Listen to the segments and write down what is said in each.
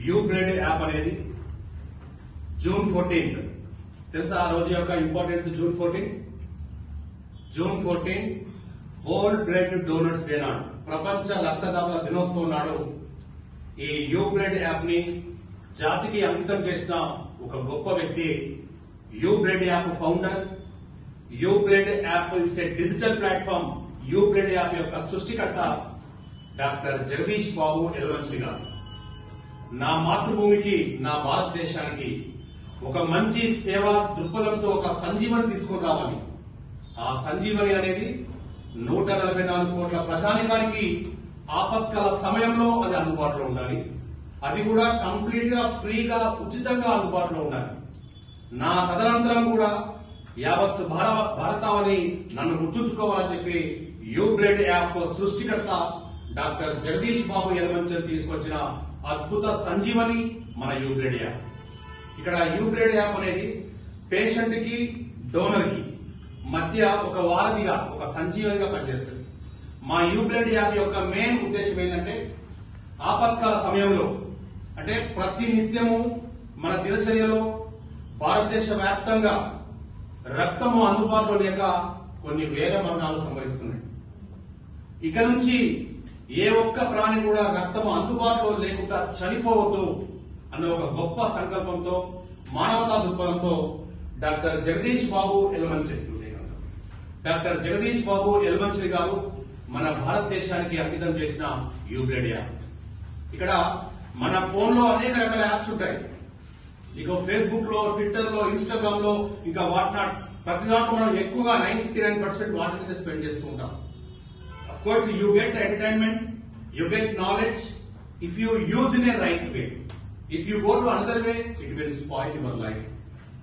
You blood app అనేది June 14th తెలుసా ఆ రోజు యొక్క importance. June 14 whole blood donors day నాడు, ప్రపంచ రక్తదాతల దినోత్సవం నాడు ఈ యూ బ్లడ్ యాప్ ని జాతికి అంకితం చేసిన ఒక గొప్ప వ్యక్తి you blood app founder. You blood app it's A digital platform. You blood app యొక్క సృష్టికర్త డాక్టర్ జగదీష్ బాబు యలమంచిలి గారు. నా మాతృభూమికి, నా భారతదేశానికి ఒక మంచి సేవా దృక్పథంతో ఒక సంజీవని తీసుకుని రావాలి. ఆ సంజీవని అనేది 144 కోట్ల ప్రజానికానికి ఆపత్కాల సమయంలో అది అందుబాటులో ఉండాలి. అది కూడా కంప్లీట్ గా ఫ్రీగా, ఉచితంగా అందుబాటులో ఉండాలి. నా తదనంతరం కూడా యావత్ భారతావని నన్ను గుర్తుంచుకోవాలని చెప్పి యూ బ్లడ్ యాప్ సృష్టికర్త డాక్టర్ జగదీష్ బాబు యలమంచిలి తీసుకొచ్చిన అద్భుత సంజీవని మన యూ బ్లడ్ యాప్. ఇక్కడ యూ బ్లడ్ యాప్ అనేది పేషెంట్ కి, డోనర్ కి మధ్య ఒక వారధిగా, ఒక సంజీవనిగా పనిచేస్తుంది. మా యూ బ్లడ్ యాప్ యొక్క మెయిన్ ఉద్దేశం ఏంటంటే ఆపత్కాల సమయంలో, అంటే ప్రతి నిత్యము మన దినచర్యలో భారతదేశ వ్యాప్తంగా రక్తము అందుబాటులో లేక కొన్ని వేల మరణాలు సంభవిస్తున్నాయి. ఇక నుంచి ఏ ఒక్క ప్రాణి కూడా రక్తము అందుబాటులో లేకుండా చనిపోవద్దు అన్న ఒక గొప్ప సంకల్పంతో, మానవతా దృక్పథంతో డాక్టర్ జగదీష్ బాబు యలమంచిలి గారు మన భారతదేశానికి అంకితం చేసిన యూ బ్లడ్ యాప్. ఇక్కడ మన ఫోన్ లో అనేక రకాల యాప్స్ ఉంటాయి. ఇక ఫేస్బుక్ లో, ట్విట్టర్ లో, ఇన్స్టాగ్రామ్ లో, ఇంకా వాట్నాట్, ప్రతి దాంట్లో మనం ఎక్కువగా 99% వాటి మీద స్పెండ్ చేస్తూ ఉంటాం. Of course, you get entertainment, you get knowledge if you use in a right way. If you go to another way, it will spoil your life.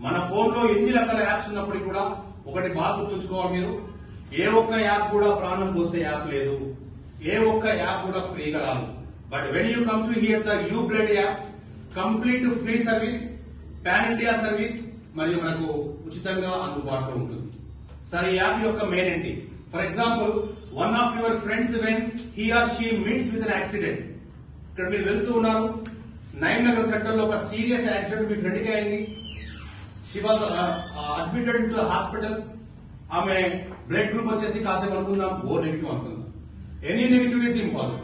మన ఫోన్ లో ఎన్ని రకాల యాప్స్ ఉన్నప్పటికీ కూడా ఒకటి బాగా గుర్తుంచుకోవాలి మీరు, ఏ ఒక్క యాప్ కూడా ప్రాణం పోసే యాప్ లేదు. ఏ ఒక్క యాప్ కూడా ఫ్రీగా రాదు. But when you come to hear the you blood app, complete free service, pan India service, మరియు మనకు ఉచితంగా అందుబాటులో ఉంటుంది. సరే, ఈ యాప్ యొక్క మెయిన్ ఏంటి? For example, one of your friends when he or she meets with an accident. ఇక్కడ మీరు వెళ్తూ ఉన్నారు, నగర్ సెంటర్ లో ఒక సీరియస్ యాక్సిడెంట్ మీ ఫ్రెండ్ కి అయింది. She was admitted to hospital. ఆమె బ్లడ్ గ్రూప్ వచ్చేసి కాసేపు అనుకుందాం ఓ నెగిటివ్ అనుకుందాం. Any negative is impossible.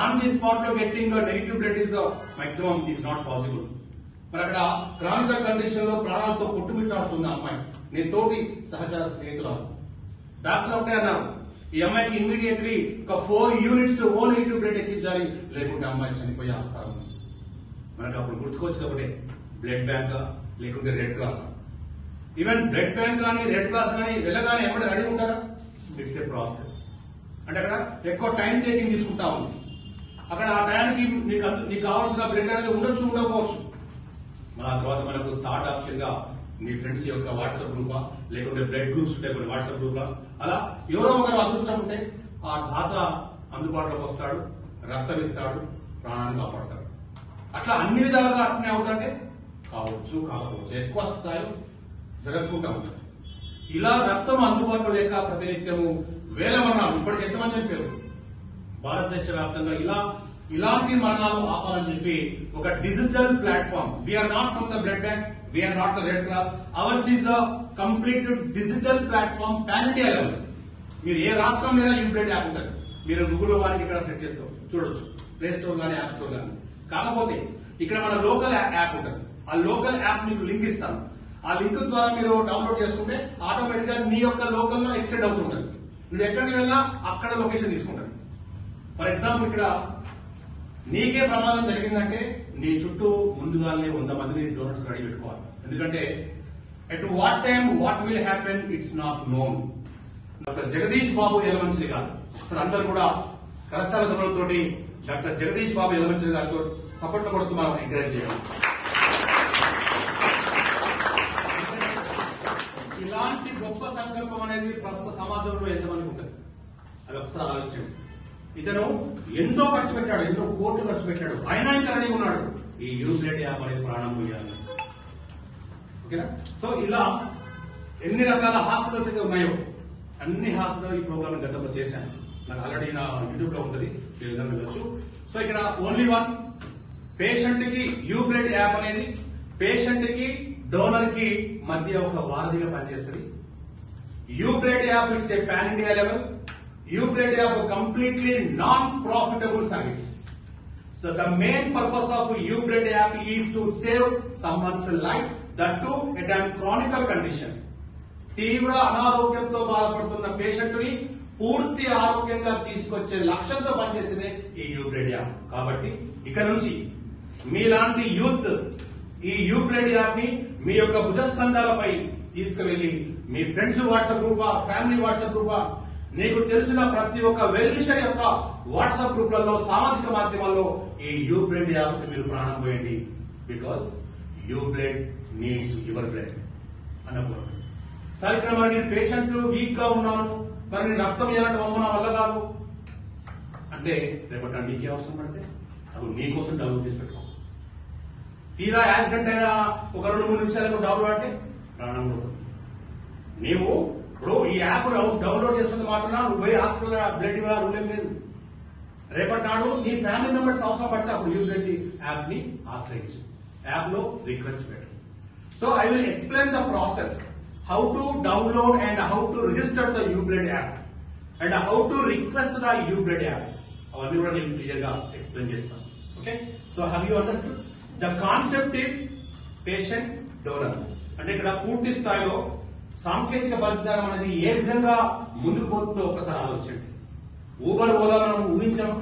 On the spot లో getting negative blood is maximum is not possible. మరి అక్కడ క్రానికల్ కండిషన్ లో ప్రాణాలతో కొట్టుమిట్టాడుతున్న అమ్మాయి, నీ తోటి సహచర స్నేహితురాలు. డాక్టర్ ఒకటే అన్నారు, ఈ అమ్మాయికి ఇమ్మీడియట్లీ ఒక 4 యూనిట్స్ ఓ నెగిటివ్ బ్లడ్ ఎక్కించాలి, లేకుంటే అమ్మాయి చనిపోయే ఆస్కారం ఉంది. మనకు అప్పుడు గుర్తుకొచ్చి ఒకటే, బ్లడ్ బ్యాంక్ లేకుంటే red cross. Even blood bank కానీ, రెడ్ క్రాస్ కానీ వెళ్ళగానే ఎక్కడ రెడీ ఉంటారా? It's a process. అంటే అక్కడ ఎక్కువ టైం టేకింగ్ తీసుకుంటా ఉంది. అక్కడ ఆ టైంకి నీకు కావాల్సిన బ్లడ్ అనేది ఉండొచ్చు, ఉండకపోవచ్చు. మన తర్వాత మనకు థర్డ్ ఆప్షన్ గా మీ ఫ్రెండ్స్ యొక్క వాట్సాప్ గ్రూపా, లేకుంటే బ్లడ్ గ్రూప్స్ ఉంటాయి కొన్ని వాట్సాప్ గ్రూప్ లా, అలా ఎవరో ఒకరు అదృష్టం ఉంటే ఆ దాత అందుబాటులోకి వస్తాడు, రక్తం ఇస్తాడు, ప్రాణాన్ని కాపాడతాడు. అట్లా అన్ని విధాలుగా అట్నే అవుతాంటే కావచ్చు, కాకపోవచ్చు, ఎక్కువ స్థాయిలో జరగకుండా ఉంటాయి. ఇలా రక్తం అందుబాటులో లేక ప్రతినిత్యము వేల మరణాలు, ఇప్పటికి ఎంతమంది చెప్పారు భారతదేశ వ్యాప్తంగా. ఇలాంటి మరణాలు ఆపాలని చెప్పి ఒక digital platform. We are not from the blood bank, we are not the red cross, ours is a complete digital platform pan India level. మీరు ఏ రాష్ట్రంలో యూ బ్లడ్ యాప్ ఉంటుంది, మీరు గూగుల్ వారికి ఇక్కడ సెట్ చేస్తాం చూడొచ్చు, ప్లే స్టోర్ కానీ యాప్ స్టోర్ కానీ. కాకపోతే ఇక్కడ మన లోకల్ యాప్ ఉంటుంది. ఆ లోకల్ యాప్ మీకు లింక్ ఇస్తాను. ఆ లింక్ ద్వారా మీరు డౌన్లోడ్ చేసుకుంటే ఆటోమేటిక్ గా మీ యొక్క లోకల్ లో ఎక్స్టెండ్ అవుతుంటుంది. నువ్వు ఎక్కడికి వెళ్ళినా అక్కడ లొకేషన్ తీసుకుంటారు. ఫర్ ఎగ్జాంపుల్, ఇక్కడ నీకే ప్రమాదం జరిగిందంటే నీ చుట్టూ ముందుగానే 100 మందిని డోనర్స్ రెడీ పెట్టుకోవాలి. ఎందుకంటే at what time what will happen it's not known. Doctor Jagadish Babu Yalamanchili గారు, ఒకసారి అందరూ కూడా కరచాల ధ్వనులతో డాక్టర్ జగదీష్ బాబు యలమంచిలి గారితో సపోర్ట్ కొడుతూ మనం ఎంకరేజ్ చేయాలి. ఇలాంటి గొప్ప సంకల్పం అనేది ప్రస్తుత సమాజంలో ఎంతమందికి ఉంటుంది అది ఒకసారి ఆలోచించండి. ఇతను ఎంతో ఖర్చు పెట్టాడు, ఎంతో కోట్లు ఖర్చు పెట్టాడు, అయినా ఇంకా రెడీ ఉన్నాడు ఈ యూ బ్లడ్ యాప్ అనేది ప్రాణం పోయాలి. ఓకేనా? సో ఇలా ఎన్ని రకాల హాస్పిటల్స్ అయితే ఉన్నాయో అన్ని హాస్పిటల్ ఈ ప్రోగ్రామ్ గతంలో చేశాను. నాకు ఆల్రెడీ నా యూట్యూబ్ లో ఉంటుంది, ఈ విధంగా వెళ్ళొచ్చు. సో ఇక్కడ ఓన్లీ వన్ పేషెంట్ కి యూబ్లడ్ యాప్ అనేది పేషెంట్ కి డోనర్ కి మధ్య ఒక వారధిగా పనిచేస్తుంది. UBlood app it's a pan India level. UBlood app completely non profitable service. So the main purpose of UBlood app is to save someone's life, that too at a chronic condition. తీవ్ర అనారోగ్యంతో బాధపడుతున్న patient ని పూర్తి ఆరోగ్యంగా తీసుకొచ్చే లక్ష్యంతో పనిచేసేదే ఈ UBlood app. కాబట్టి ఇక నుంచి మీలాంటి యూత్ ఈ యూబ్లడ్ యాప్ ని మీ యొక్క భుజస్కంధాలపై తీసుకువెళ్లి మీ ఫ్రెండ్స్ వాట్సాప్ గ్రూపా, ఫ్యామిలీ వాట్సాప్ గ్రూపా, నీకు తెలిసిన ప్రతి ఒక్క వెల్ విషర్ యొక్క వాట్సాప్ గ్రూప్లలో, సామాజిక మాధ్యమాల్లో ఈ యూబ్లడ్ యాప్ మీరు ప్రాణం పోయండి. Because UBlood needs your blood అన్నప్పుడు సరే ఇక్కడ మరి నేను పేషెంట్ వీక్ గా ఉన్నాను, మరి నేను రక్తం ఇవ్వాలంటే నా వల్ల కాదు అంటే రేపటి నీకే అవసరం పడితే అప్పుడు నీకోసం డౌన్లోడ్ చేసి పెట్టుకో. తీరా యాక్సిడెంట్ అయినా ఒక 2-3 నిమిషాలకు డౌన్లోడ్ అంటే ప్రాణం పోతుంది. నీవు ఇప్పుడు ఈ యాప్ డౌన్లోడ్ చేసుకుని మాత్రం నువ్వు పోయి హాస్పిటల్ బ్లడ్ ఇవ్వాలి రూల్ ఏం లేదు. రేపటి నాడు నీ ఫ్యామిలీ మెంబర్స్ అవసరం పడితే అప్పుడు యూబ్లడ్ యాప్ ని ఆశ్రయించు, యాప్ లో రిక్వెస్ట్ పెట్టు. So I will explain the process how to download and how to register the UBlood app and how to request the UBlood app. అవన్నీ కూడా నేను క్లియర్ గా ఎక్స్ప్లెయిన్ చేస్తాను. Okay, so have you understood? The concept is patient donor. అంటే ఇక్కడ పూర్తి స్థాయిలో సాంకేతిక పరిజ్ఞానం అనేది ఏ విధంగా ముందుకు పోతుందో ఒకసారి ఆలోచించండి. ఊబర్, ఓలా మనం ఊహించాము,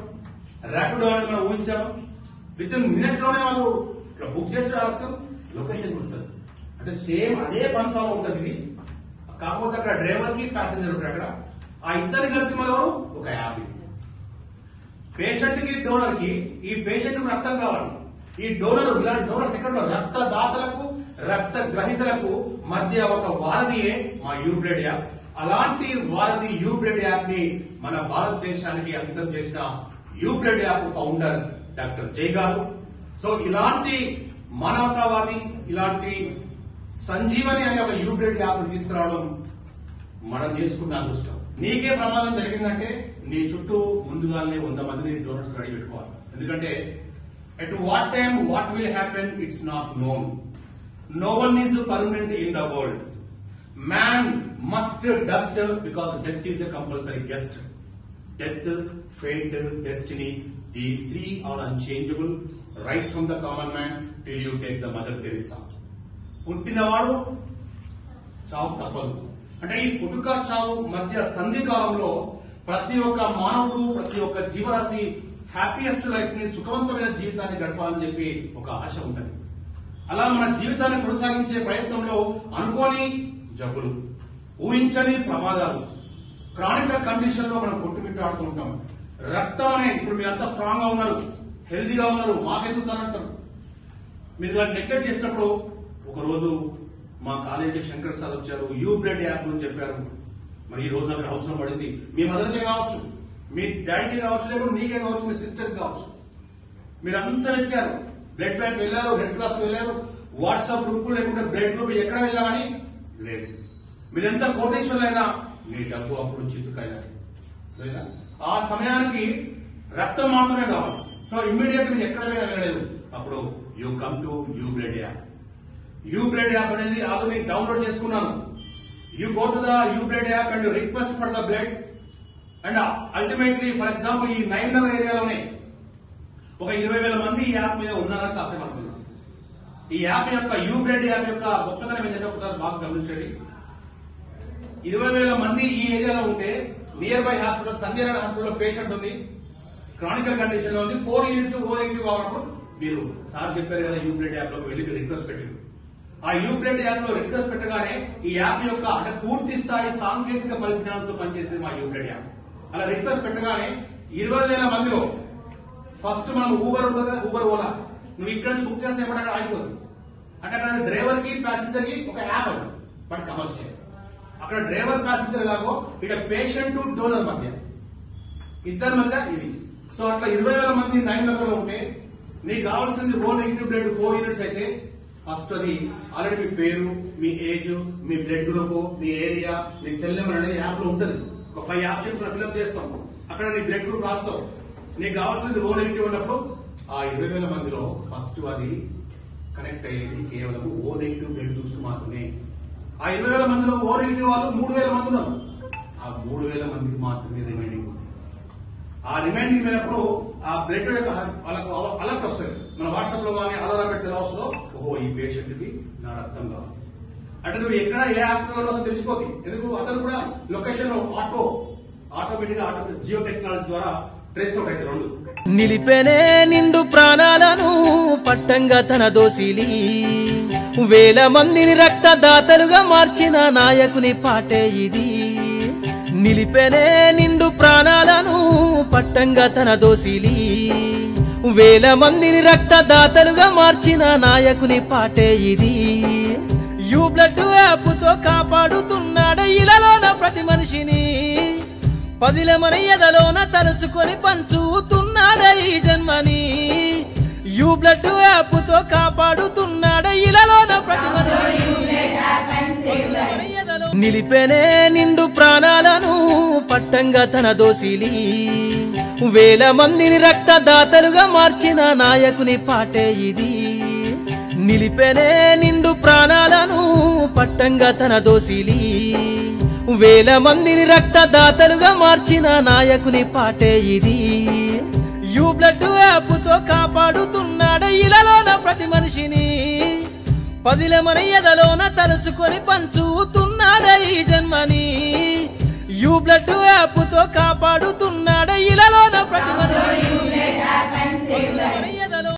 ర్యాపిడో అనేది మనం ఊహించాము. విత్ ఇన్ మినిట్ లోనే వాళ్ళు ఇక్కడ బుక్ చేసి రాస్తాం, లొకేషన్ వస్తుంది. అంటే సేమ్ అదే ప్రాంతంలో ఉంటుంది ఇది. కాకపోతే అక్కడ డ్రైవర్ కి ప్యాసింజర్ ఉంటారు. అక్కడ ఆ ఇద్దరు కలిపి మనం ఒక యాప్. పేషెంట్ కి డోనర్ కి, ఈ పేషెంట్ కు రక్తం కావాలి. ఈ డోనర్ ఇలాంటి డోనర్స్ ఎక్కడ రక్తదాతలకు రక్త గ్రహీతలకు మధ్య ఒక వారధియే మా యూబ్లడ్ యాప్. అలాంటి వారధి యూబ్లడ్ యాప్ ని మన భారతదేశానికి అంకితం చేసిన యూబ్లడ్ యాప్ ఫౌండర్ డాక్టర్ జై గారు. సో ఇలాంటి మానవతావాది, ఇలాంటి సంజీవని అనే ఒక యూబ్లడ్ యాప్ తీసుకురావడం మనం చేసుకున్న అదృష్టం. నీకే ప్రమాదం జరిగిందంటే నీ చుట్టూ ముందుగానే 100 మందిని డోనర్స్ రెడీ పెట్టుకోవాలి. ఎందుకంటే at what time what will happen it's not known. No one is permanent in the world. Man must dust because death is a compulsory guest. Death, fate, destiny, these three are unchangeable right from the common man till you take the Mother Teresa. పుట్టినవాడు చావు తప్పదు. అంటే ఈ పుట్టుక చావు మధ్య సంధి కాలంలో ప్రతి ఒక్క మానవుడు, ప్రతి ఒక్క జీవరాశి హ్యాపీయెస్ట్ లైఫ్ ని, సుఖవంతమైన జీవితాన్ని గడపాలని చెప్పి ఒక ఆశ ఉంటుంది. అలా మన జీవితాన్ని కొనసాగించే ప్రయత్నంలో అనుకోని జబ్బులు, ఊహించని ప్రమాదాలు, క్రానిక్ కండిషన్ లో మనం కొట్టుమిట్టాడుతూ ఉంటాం. రక్తం అనే ఇప్పుడు మీరు అంతా స్ట్రాంగ్ గా ఉన్నారు, హెల్దీగా ఉన్నారు, మాకెందుకు సార్ అంటారు. మీరు ఇలా నెగ్లెక్ట్ చేసినప్పుడు ఒకరోజు మా కాలేజీ శంకర్ సార్ వచ్చారు, యూబ్లడ్ యాప్ గురించి చెప్పారు. మరి ఈ రోజు నాకు అవసరం పడింది. మీ మదర్కే కావచ్చు, మీ డాడీకి కావచ్చు, లేకపోతే మీకే కావచ్చు, మీ సిస్టర్ కావచ్చు. మీరు అంతా వెతికారు, బ్లడ్ బ్యాంక్ వెళ్ళారు, రెడ్ క్రాస్ వెళ్ళారు, వాట్సాప్ గ్రూప్ లేకుంటే బ్లడ్ గ్రూప్ ఎక్కడ వెళ్ళామని లేదు. మీరెంత కోటేశ్వర్లైనా మీ డబ్బు అప్పుడు చిత్తుకాయాలి లేదా? ఆ సమయానికి రక్తం మాత్రమే కావాలి. సో ఇమ్మీడియట్ మీరు ఎక్కడ వెళ్ళలేదు. అప్పుడు you come to UBlood app. UBlood app అనేది ఆల్రెడీ డౌన్లోడ్ చేసుకున్నాను. You go to the UBlood app and request for the blood. And ultimately for example ఈ 9 నగర్ ఏరియాలోనే ఒక 20,000 మంది ఈ యాప్ మీద ఉన్నారని కాసేపడుతున్నాను. ఈ యాప్ యొక్క యూబ్లడ్ యాప్ యొక్క గొప్పతనం ఏంటంటే ఒకసారి బాగా గమనించండి. 20,000 మంది ఈ ఏరియాలో ఉంటే near by hospital, Sanjay hospital patient ఉంది, క్రానికల్ కండిషన్ లో ఉంది, 4 యూనిట్స్ ఓఆర్ఐవి కావడం. మీరు సార్ చెప్పారు కదా యూబ్లడ్ యాప్ లోకి వెళ్ళి మీరు రిక్వెస్ట్ పెట్టారు. ఆ యూబ్లడ్ యాప్ లో రిక్వెస్ట్ పెట్టగానే ఈ యాప్ యొక్క అంటే పూర్తి స్థాయి సాంకేతిక పరిజ్ఞానంతో పనిచేసేది మా యూబ్లడ్ యాప్. అలా రిక్వెస్ట్ పెట్టగానే 20,000 మందిలో ఫస్ట్ మనం ఊబర్ ఉంటుంది కదా, ఊబర్ ఓలా, నువ్వు ఇక్కడ నుంచి బుక్ చేస్తే అక్కడ ఆగిపోతుంది. అంటే అక్కడ డ్రైవర్ కి ప్యాసింజర్ కి ఒక యాప్ అది, బట్ కమర్షియల్. అక్కడ డ్రైవర్ ప్యాసింజర్ లాగో ఇక్కడ పేషెంట్ డోనర్ మధ్య, ఇద్దరి మధ్య ఇది. సో అట్లా 20,000 మంది 9 నగర్ లో ఉంటే నీకు కావాల్సింది ఓ నెగిటివ్ బ్లడ్ 4 యూనిట్స్ అయితే ఫస్ట్ అది ఆల్రెడీ మీ పేరు, మీ ఏజ్, మీ బ్లడ్ గ్రూప్, మీ ఏరియా, మీ సెల్ నెంబర్ అనేది యాప్ లో ఉంటుంది. ఒక 5 ఆప్షన్స్ ఫిల్అప్ చేస్తాం. అక్కడ నీ బ్లడ్ గ్రూప్ రాస్తావు. నీకు కావాల్సింది ఓ నెగిటివ్ ఉన్నప్పుడు ఆ 20,000 మందిలో ఫస్ట్ అది కనెక్ట్ అయ్యేది కేవలం O నెగిటివ్ బ్లడ్ గ్రూప్స్ మాత్రమే. ఆ 20,000 మందిలో O నెగిటివ్ వాళ్ళు 3,000 మంది ఉన్నారు. ఆ 3,000 మందికి మాత్రమే రిమైండింగ్ ఉంది. ఆ రిమైండింగ్ అయినప్పుడు ఆ బ్లడ్ యొక్క వాళ్ళకు అలర్ట్ వస్తుంది. మన వాట్సాప్ లో కానీ అలారం పెడితే రావచ్చులో ఓహో ఈ పేషెంట్ కి నా రక్తం కావాలి అంటే నువ్వు ఎక్కడ ఏ హాస్పిటల్లో తెలిసిపోతుంది. ఎందుకు అతను కూడా లొకేషన్ ఆటోమేటిక్ జియో టెక్నాలజీ ద్వారా ట్రేస్ అవుట్ అయితే రెండు నిలిపెనే నిండు ప్రాణాలను పట్టంగా తన దోసిలి వేల మందిని రక్తదాతలుగా మార్చిన నాయకుని పాటే ఇది. నిలిపెనే నిండు ప్రాణాలను పట్టంగా తన దోసిలి వేల మందిని రక్తదాతలుగా మార్చిన నాయకుని పాటే ఇది. యూ బ్లడ్ యాప్తో కాపాడుతున్నాడు ఇలాలోన ప్రతి మనిషిని పదిలమని ఎదలోన తలుచుకొని పంచుతున్నాడు ఈ జన్మని. యూ బ్లడ్ యాప్తో కాపాడుతున్నాడు ఇలాలోన ప్రతి మనిషిని నిలిపెనే నిండు ప్రాణాలను పట్టంగా తన దోసిలి వేల మందిని రక్తదాతలుగా మార్చిన నాయకుని పాటే ఇది. నిలిపెనే నిండు ప్రాణాలను పట్టంగా తన దోసిలి వేల మందిని రక్తదాతలుగా మార్చిన నాయకుని పాటే ఇది. యూ బ్లడ్ యాప్తో కాపాడుతున్నాడు ఇలాలోన ప్రతి మనిషిని పదిలమని ఎదలోన తలుచుకొని పంచుతున్నాడు ఈ జన్మని. యూ బ్లడ్ యాప్తో కాపాడుతున్నాడు ఇలాలోన ప్రతి మనిషిని